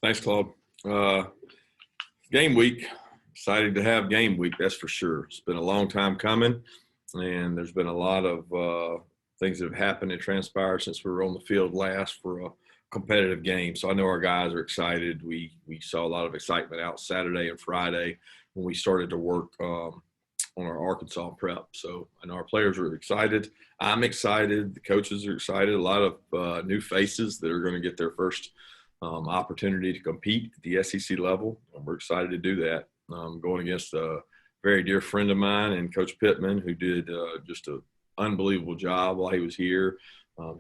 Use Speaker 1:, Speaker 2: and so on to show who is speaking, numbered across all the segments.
Speaker 1: Thanks, Claude. Uh, Game week. Excited to have game week, that's for sure. It's been a long time coming, and there's been a lot of things that have happened and transpired since we were on the field last for a competitive game. So I know our guys are excited. We saw a lot of excitement out Saturday and Friday when we started to work on our Arkansas prep. So I know our players are excited. I'm excited. The coaches are excited. A lot of new faces that are going to get their first opportunity to compete at the SEC level. And we're excited to do that. Going against a very dear friend of mine and Coach Pittman, who did just an unbelievable job while he was here.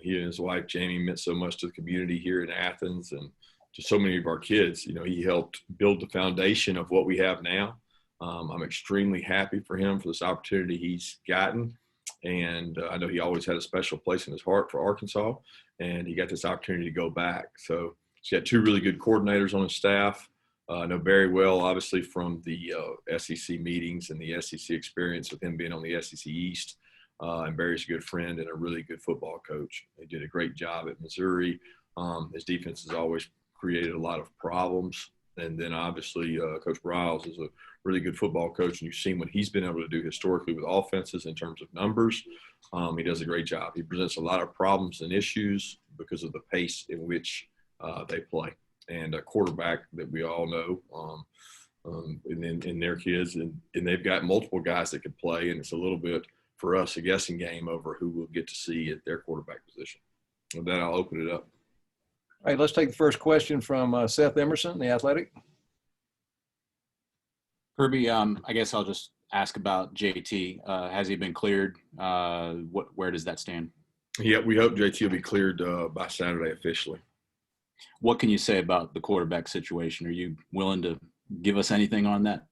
Speaker 1: He and his wife, Jamie, meant so much to the community here in Athens and to so many of our kids. You know, he helped build the foundation of what we have now. I'm extremely happy for him for this opportunity he's gotten. And I know he always had a special place in his heart for Arkansas, and he got this opportunity to go back. So he's got two really good coordinators on his staff. I know Barry well, obviously, from the SEC meetings and the SEC experience with him being on the SEC East. And Barry's a good friend and a really good football coach. He did a great job at Missouri. His defense has always created a lot of problems. And then, obviously, Coach Briles is a really good football coach, and you've seen what he's been able to do historically with offenses in terms of numbers. He does a great job. He presents a lot of problems and issues because of the pace in which they play. And a quarterback that we all know, and their kids, and they've got multiple guys that could play, and it's a little bit for us a guessing game over who we'll get to see at their quarterback position. With that, I'll open it up.
Speaker 2: All right, let's take the first question from Seth Emerson, The Athletic.
Speaker 3: Kirby, I guess I'll just ask about JT. Has he been cleared? Where does that stand?
Speaker 1: Yeah, we hope JT will be cleared by Saturday officially.
Speaker 3: What can you say about the quarterback situation? Are you willing to give us anything on that?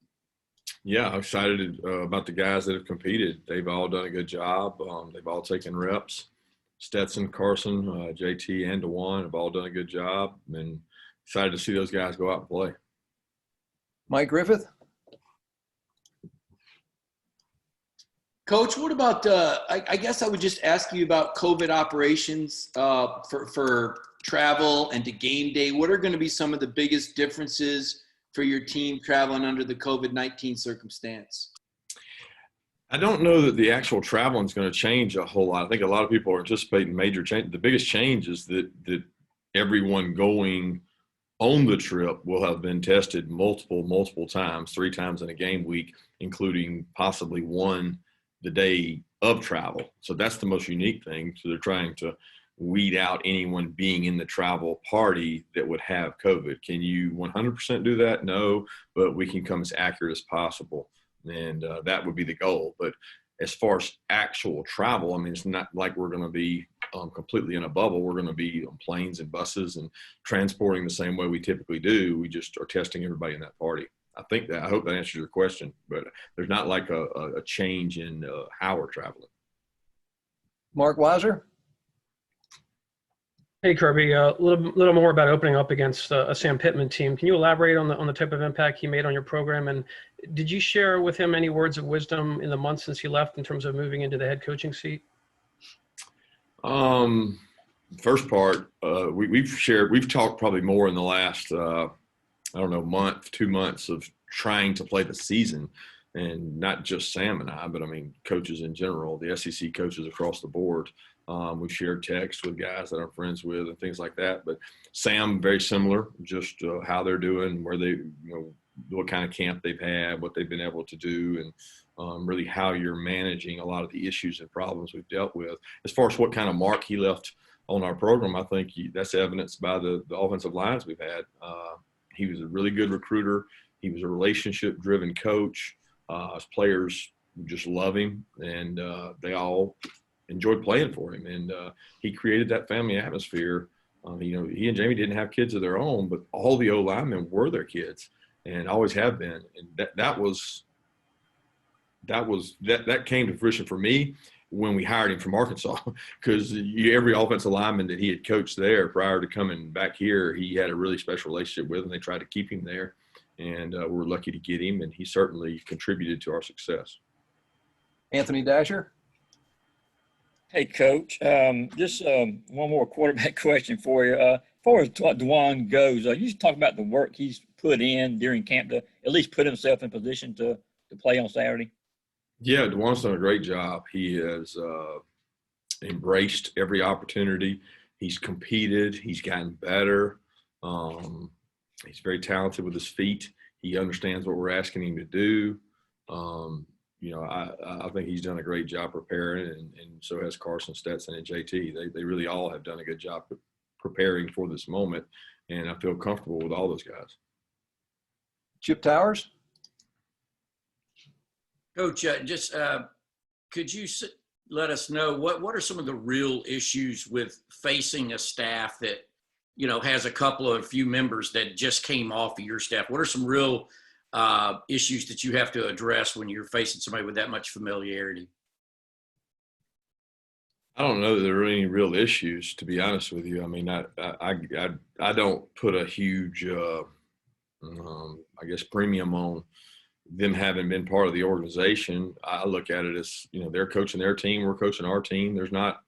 Speaker 1: Yeah, I'm excited about the guys that have competed. They've all done a good job. They've all taken reps. Stetson, Carson, JT, and DeJuan have all done a good job. And excited to see those guys go out and play.
Speaker 2: Mike Griffith.
Speaker 4: Coach, what about I guess I would just ask you about COVID operations for travel and to game day. What are going to be some of the biggest differences for your team traveling under the COVID-19 circumstance?
Speaker 1: I don't know that the actual traveling is going to change a whole lot. I think a lot of people are anticipating major change. The biggest change is that everyone going on the trip will have been tested multiple times, 3 times in a game week, including possibly one the day of travel. So that's the most unique thing. So they're trying to weed out anyone being in the travel party that would have COVID. Can you 100% do that? No, but we can come as accurate as possible. And that would be the goal. But as far as actual travel, I mean, it's not like we're going to be completely in a bubble. We're going to be on planes and buses and transporting the same way we typically do. We just are testing everybody in that party. I hope that answers your question, but there's not like a change in how we're traveling.
Speaker 2: Mark Weiser.
Speaker 5: Hey, Kirby, a little more about opening up against a Sam Pittman team. Can you elaborate on the type of impact he made on your program? And did you share with him any words of wisdom in the months since he left in terms of moving into the head coaching seat?
Speaker 1: First part, we've talked probably more in the last, month, 2 months of trying to play the season, and not just Sam and I, but I mean, coaches in general, the SEC coaches across the board. We've shared texts with guys that I'm friends with and things like that. But Sam, very similar, just how they're doing, where they, what kind of camp they've had, what they've been able to do, and really how you're managing a lot of the issues and problems we've dealt with. As far as what kind of mark he left on our program, I think that's evidenced by the offensive lines we've had. He was a really good recruiter. He was a relationship-driven coach. His players just love him, and they all enjoyed playing for him. And he created that family atmosphere. He and Jamie didn't have kids of their own, but all the O-linemen were their kids and always have been. And that came to fruition for me when we hired him from Arkansas, because every offensive lineman that he had coached there prior to coming back here, he had a really special relationship with, and they tried to keep him there. And we're lucky to get him, and he certainly contributed to our success.
Speaker 2: Anthony Dasher.
Speaker 6: Hey, Coach. Just one more quarterback question for you. far as what Dwan goes, you just talk about the work he's put in during camp to at least put himself in position to play on Saturday.
Speaker 1: Yeah, Dwan's done a great job. He has embraced every opportunity. He's competed. He's gotten better. He's very talented with his feet. He understands what we're asking him to do. I think he's done a great job preparing, and so has Carson Stetson and JT. They really all have done a good job preparing for this moment, and I feel comfortable with all those guys.
Speaker 2: Chip Towers?
Speaker 7: Coach, could you let us know what are some of the real issues with facing a staff that, has a few members that just came off of your staff? What are some real issues that you have to address when you're facing somebody with that much familiarity?
Speaker 1: I don't know that there are any real issues, to be honest with you. I mean, I don't put a huge, premium on them having been part of the organization. I look at it as, they're coaching their team, we're coaching our team. There's not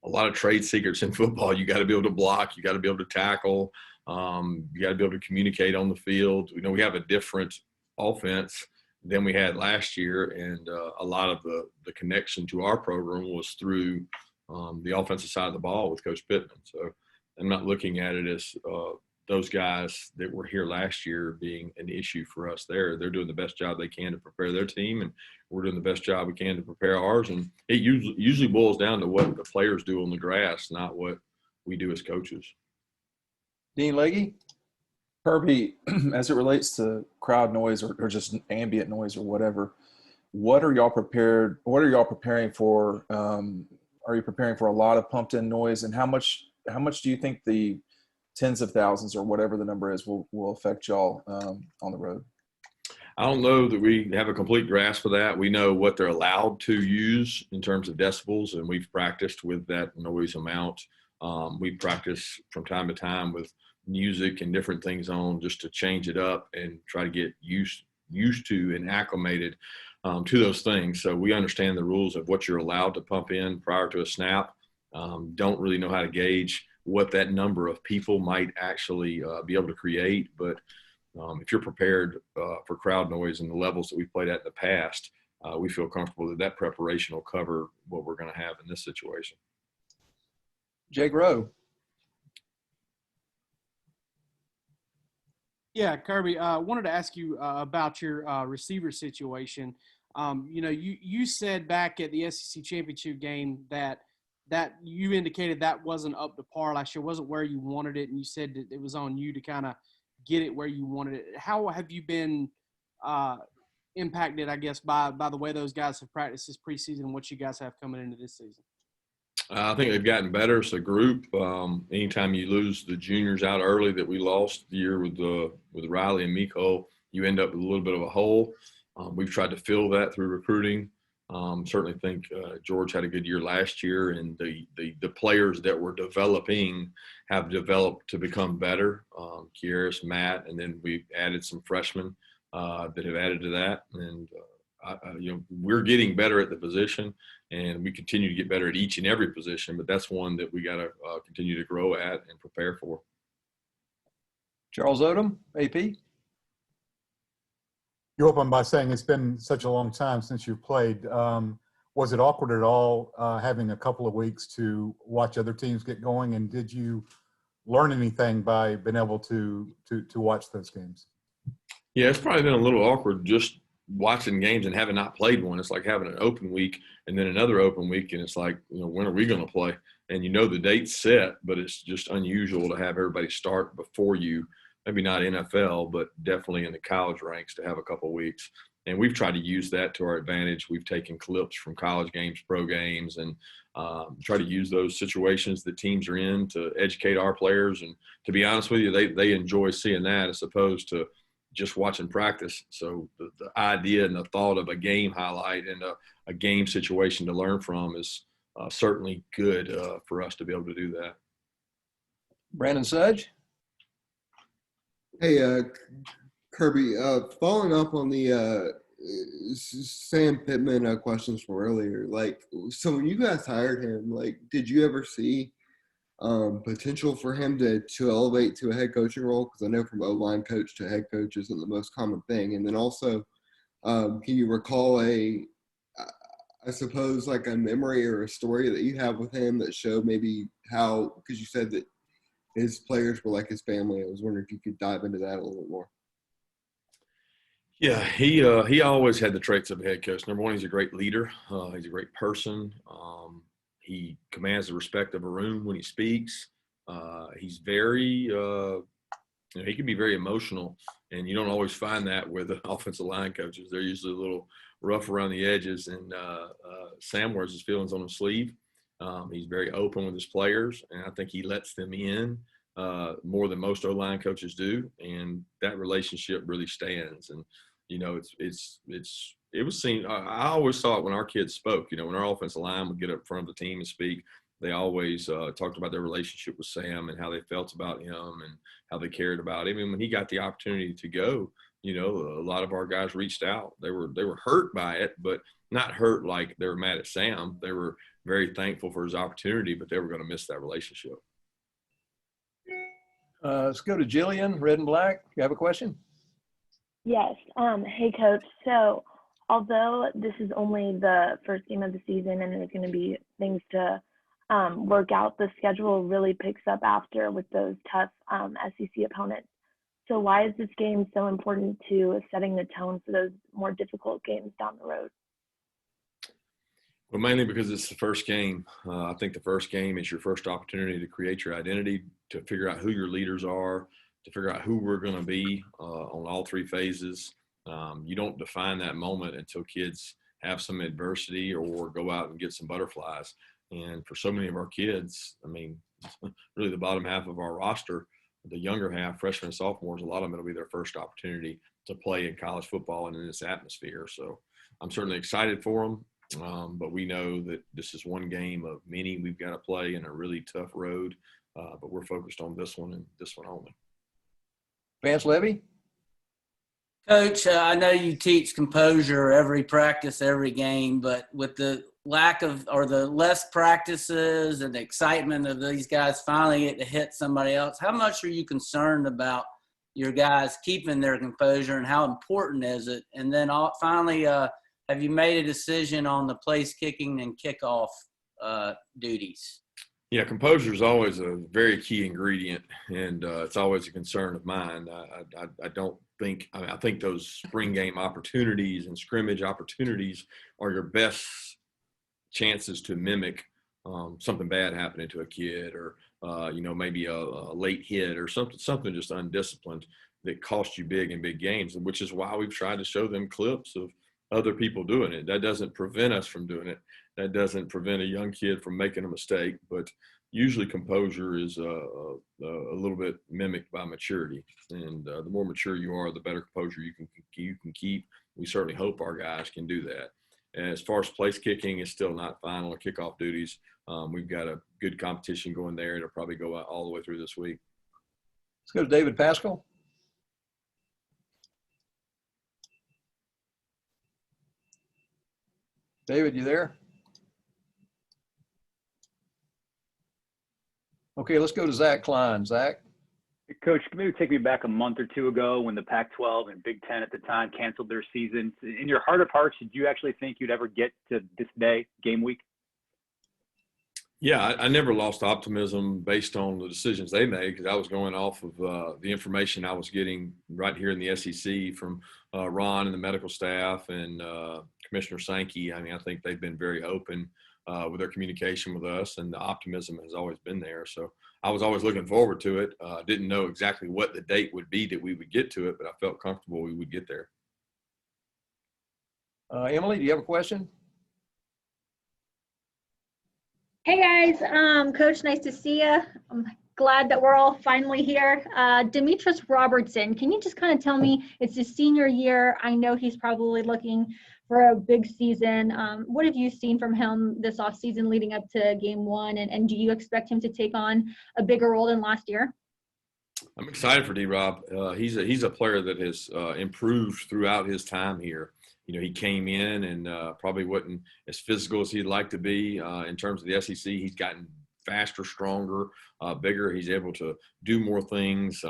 Speaker 1: a lot of trade secrets in football. You got to be able to block, you got to be able to tackle, you got to be able to communicate on the field. We have a different offense than we had last year, and a lot of the connection to our program was through the offensive side of the ball with Coach Pittman. So I'm not looking at it as those guys that were here last year being an issue for us there. They're doing the best job they can to prepare their team, and we're doing the best job we can to prepare ours. And it usually boils down to what the players do on the grass, not what we do as coaches.
Speaker 2: Dean Legge?
Speaker 8: Kirby, as it relates to crowd noise or just ambient noise or whatever, what are y'all preparing for? Are you preparing for a lot of pumped in noise, and how much do you think the tens of thousands or whatever the number is will affect y'all on the road?
Speaker 1: I don't know that we have a complete grasp of that. We know what they're allowed to use in terms of decibels, and we've practiced with that noise amount. We practice from time to time with music and different things on just to change it up and try to get used to and acclimated to those things. So we understand the rules of what you're allowed to pump in prior to a snap. Don't really know how to gauge what that number of people might actually be able to create. But if you're prepared for crowd noise and the levels that we've played at in the past, we feel comfortable that preparation will cover what we're going to have in this situation.
Speaker 2: Jake Rowe?
Speaker 9: Yeah, Kirby, wanted to ask you about your receiver situation. You said back at the SEC championship game that you indicated that wasn't up to par last year, wasn't where you wanted it, and you said that it was on you to kind of get it where you wanted it. How have you been impacted, I guess, by the way those guys have practiced this preseason and what you guys have coming into this season?
Speaker 1: I think they've gotten better as a group. Anytime you lose the juniors out early that we lost the year with Riley and Miko, you end up with a little bit of a hole. We've tried to fill that through recruiting. Certainly think George had a good year last year, and the players that we're developing have developed to become better. Kieris, Matt, and then we've added some freshmen that have added to that. And we're getting better at the position, and we continue to get better at each and every position. But that's one that we got to continue to grow at and prepare for.
Speaker 2: Charles Odom, AP?
Speaker 10: You open by saying it's been such a long time since you've played. Was it awkward at all having a couple of weeks to watch other teams get going? And did you learn anything by being able to watch those games?
Speaker 1: Yeah, it's probably been a little awkward just watching games and having not played one. It's like having an open week and then another open week, and it's like, when are we going to play? And the date's set, but it's just unusual to have everybody start before you. Maybe not NFL, but definitely in the college ranks to have a couple of weeks. And we've tried to use that to our advantage. We've taken clips from college games, pro games, and try to use those situations that teams are in to educate our players. And to be honest with you, they enjoy seeing that as opposed to just watching practice. So the idea and the thought of a game highlight and a game situation to learn from is certainly good for us to be able to do that.
Speaker 2: Brandon Sudge?
Speaker 11: Hey, Kirby, following up on the Sam Pittman questions from earlier, so when you guys hired him, did you ever see potential for him to elevate to a head coaching role? Because I know from O-line coach to head coach isn't the most common thing. And then also, can you recall I suppose, like a memory or a story that you have with him that showed maybe how, because you said that his players were like his family. I was wondering if you could dive into that a little bit more.
Speaker 1: Yeah, he always had the traits of a head coach. Number one, he's a great leader. He's a great person. He commands the respect of a room when he speaks. He's very, he can be very emotional, and you don't always find that with the offensive line coaches. They're usually a little rough around the edges, and Sam wears his feelings on his sleeve. He's very open with his players, and I think he lets them in more than most O-line coaches do, and that relationship really stands. And it was seen. I always saw it when our kids spoke. When our offensive line would get up in front of the team and speak, they always talked about their relationship with Sam and how they felt about him and how they cared about him. And when he got the opportunity to go, a lot of our guys reached out. They were hurt by it, but not hurt like they were mad at Sam. They were very thankful for his opportunity, but they were going to miss that relationship.
Speaker 2: Let's go to Jillian, Red and Black. You have a question?
Speaker 12: Yes. Hey, Coach. So although this is only the first game of the season and there's going to be things to work out, the schedule really picks up after with those tough SEC opponents. So why is this game so important to setting the tone for those more difficult games down the road?
Speaker 1: Well, mainly because it's the first game. I think the first game is your first opportunity to create your identity, to figure out who your leaders are, to figure out who we're going to be on all three phases. You don't define that moment until kids have some adversity or go out and get some butterflies. And for so many of our kids, really the bottom half of our roster, the younger half, freshmen and sophomores, a lot of them, it'll be their first opportunity to play in college football and in this atmosphere. So I'm certainly excited for them. But we know that this is one game of many we've got to play in a really tough road. But we're focused on this one and this one only.
Speaker 2: Vance Levy?
Speaker 13: Coach, I know you teach composure every practice, every game, but with the lack of or the less practices and the excitement of these guys finally get to hit somebody else, how much are you concerned about your guys keeping their composure and how important is it? And then finally, have you made a decision on the place kicking and kickoff duties?
Speaker 1: Yeah, composure is always a very key ingredient, and it's always a concern of mine. I think those spring game opportunities and scrimmage opportunities are your best chances to mimic something bad happening to a kid, or maybe a late hit or something just undisciplined that cost you big in big games, which is why we've tried to show them clips of other people doing it. That doesn't prevent us from doing it. That doesn't prevent a young kid from making a mistake, but usually composure is a little bit mimicked by maturity. And the more mature you are, the better composure you can keep. We certainly hope our guys can do that. And as far as place kicking, it's still not final or kickoff duties. We've got a good competition going there. It'll probably go out all the way through this week.
Speaker 2: Let's go to David Pascal. David, you there? Okay, let's go to Zach Klein. Zach?
Speaker 14: Coach, maybe take me back a month or two ago when the Pac-12 and Big Ten at the time canceled their seasons. In your heart of hearts, did you actually think you'd ever get to this day, game week?
Speaker 1: Yeah, I never lost optimism based on the decisions they made, because I was going off of the information I was getting right here in the SEC from Ron and the medical staff and Commissioner Sankey. I think they've been very open with their communication with us, and the optimism has always been there. So I was always looking forward to it. Didn't know exactly what the date would be that we would get to it, but I felt comfortable we would get there.
Speaker 2: Emily, do you have a question?
Speaker 15: Hey guys, Coach, nice to see you. I'm glad that we're all finally here. Demetrius Robertson, can you just kind of tell me, it's his senior year. I know he's probably looking for a big season. What have you seen from him this offseason leading up to game one? And do you expect him to take on a bigger role than last year?
Speaker 1: I'm excited for D-Rob. He's a player that has improved throughout his time here. He came in and probably wasn't as physical as he'd like to be in terms of the SEC. He's gotten faster, stronger, bigger. He's able to do more things.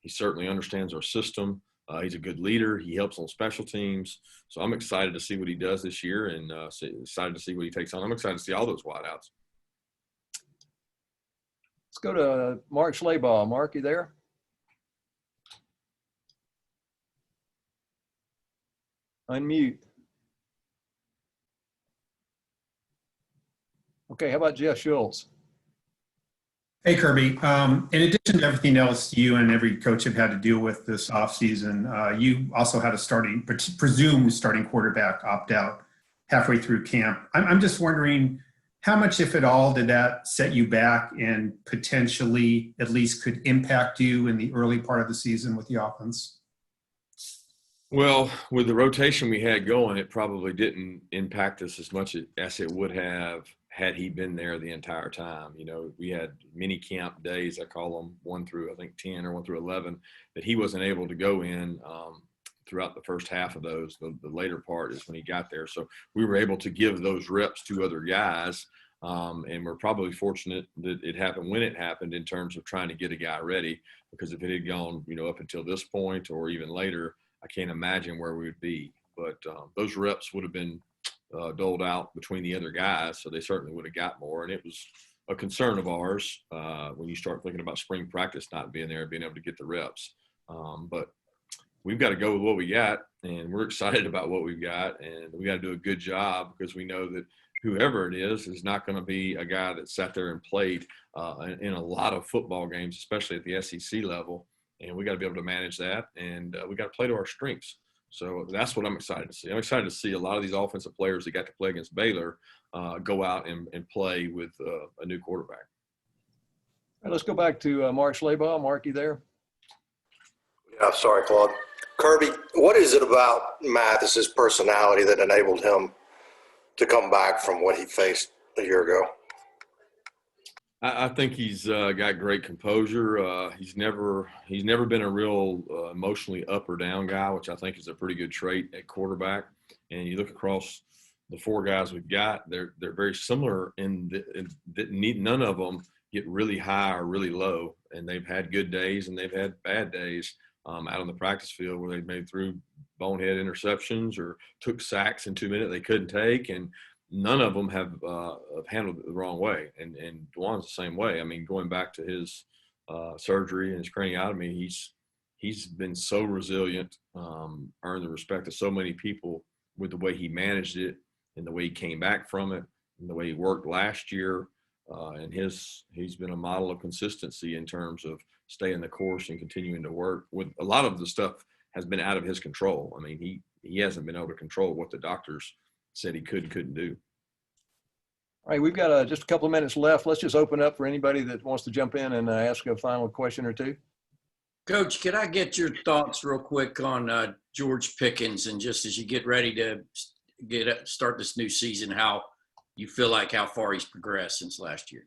Speaker 1: He certainly understands our system. He's a good leader. He helps on special teams. So I'm excited to see what he does this year, and excited to see what he takes on. I'm excited to see all those wideouts.
Speaker 2: Let's go to Mark Schleybaugh. Mark, you there? Unmute. Okay, how about Jeff Schultz?
Speaker 16: Hey, Kirby. In addition to everything else you and every coach have had to deal with this offseason, you also had a presumed starting quarterback opt out halfway through camp. I'm just wondering how much, if at all, did that set you back and potentially at least could impact you in the early part of the season with the offense?
Speaker 1: Well, with the rotation we had going, it probably didn't impact us as much as it would have had he been there the entire time. You know, we had mini camp days, I call them 1 through, I think, 10 or 1 through 11, that he wasn't able to go in throughout the first half of those. The later part is when he got there. So we were able to give those reps to other guys, and we're probably fortunate that it happened when it happened in terms of trying to get a guy ready, because if it had gone, you know, up until this point or even later, I can't imagine where we would be. But those reps would have been doled out between the other guys, so they certainly would have got more. And it was a concern of ours when you start thinking about spring practice not being there, being able to get the reps. But we've got to go with what we got, and we're excited about what we've got, and we got to do a good job, because we know that whoever it is not going to be a guy that sat there and played in a lot of football games, especially at the SEC level. And we got to be able to manage that, and we got to play to our strengths. So that's what I'm excited to see. I'm excited to see a lot of these offensive players that got to play against Baylor go out and play with a new quarterback.
Speaker 2: All right, let's go back to Mark Schleybaugh. Mark, you there?
Speaker 17: Yeah, sorry, Claude. Kirby, what is it about Mathis's personality that enabled him to come back from what he faced a year ago?
Speaker 1: I think he's got great composure. He's never been a real emotionally up or down guy, which I think is a pretty good trait at quarterback. And you look across the 4 guys we've got; they're very similar in that none of them get really high or really low. And they've had good days and they've had bad days out on the practice field where they've made through bonehead interceptions or took sacks in 2 minutes they couldn't take, and none of them have handled it the wrong way. And Dwan's the same way. I mean, going back to his surgery and his craniotomy, he's been so resilient, earned the respect of so many people with the way he managed it and the way he came back from it and the way he worked last year. And he's been a model of consistency in terms of staying the course and continuing to work. With a lot of the stuff has been out of his control. I mean, he hasn't been able to control what the doctors said he couldn't do.
Speaker 2: All right, we've got just a couple of minutes left. Let's just open up for anybody that wants to jump in and ask a final question or two.
Speaker 7: Coach, could I get your thoughts real quick on George Pickens, and just as you get ready to start this new season, how you feel like how far he's progressed since last year?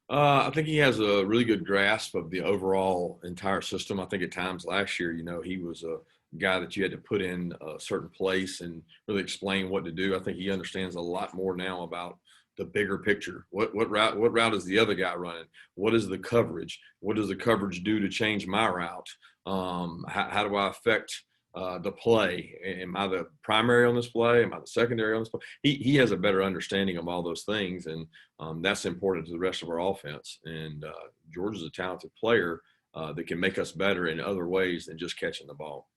Speaker 1: I think he has a really good grasp of the overall entire system. I think at times last year, you know, he was a guy that you had to put in a certain place and really explain what to do. I think he understands a lot more now about the bigger picture. What route is the other guy running? What is the coverage? What does the coverage do to change my route? How do I affect the play? Am I the primary on this play? Am I the secondary on this play? He has a better understanding of all those things, and that's important to the rest of our offense. And George is a talented player that can make us better in other ways than just catching the ball.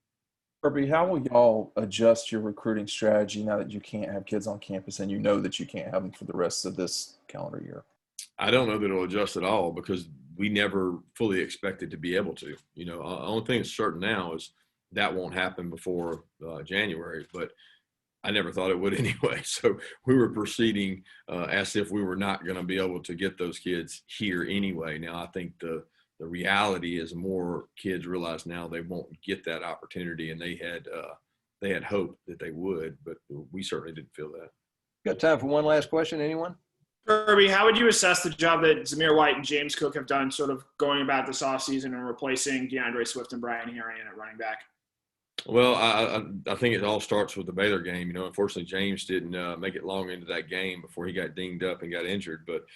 Speaker 8: Kirby, how will y'all adjust your recruiting strategy now that you can't have kids on campus and you know that you can't have them for the rest of this calendar year?
Speaker 1: I don't know that it'll adjust at all, because we never fully expected to be able to. You know, the only thing that's certain now is that won't happen before January, but I never thought it would anyway. So we were proceeding as if we were not going to be able to get those kids here anyway. Now, I think the reality is more kids realize now they won't get that opportunity, and they had hope that they would, but we certainly didn't feel that.
Speaker 2: Got time for one last question, anyone?
Speaker 18: Kirby, how would you assess the job that Zamir White and James Cook have done sort of going about this offseason and replacing DeAndre Swift and Brian Arian at running back?
Speaker 1: Well, I think it all starts with the Baylor game. Unfortunately, James didn't make it long into that game before he got dinged up and got injured. But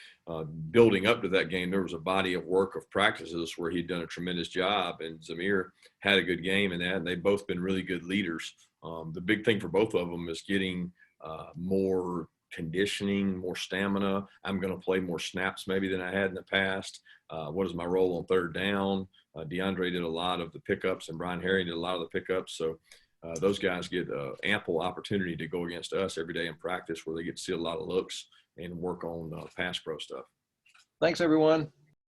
Speaker 1: building up to that game, there was a body of work of practices where he'd done a tremendous job, and Zamir had a good game in that, and they've both been really good leaders. The big thing for both of them is getting more conditioning, more stamina. I'm going to play more snaps maybe than I had in the past. What is my role on third down? DeAndre did a lot of the pickups, and Brian Herring did a lot of the pickups. So those guys get ample opportunity to go against us every day in practice, where they get to see a lot of looks and work on pass pro stuff.
Speaker 2: Thanks, everyone.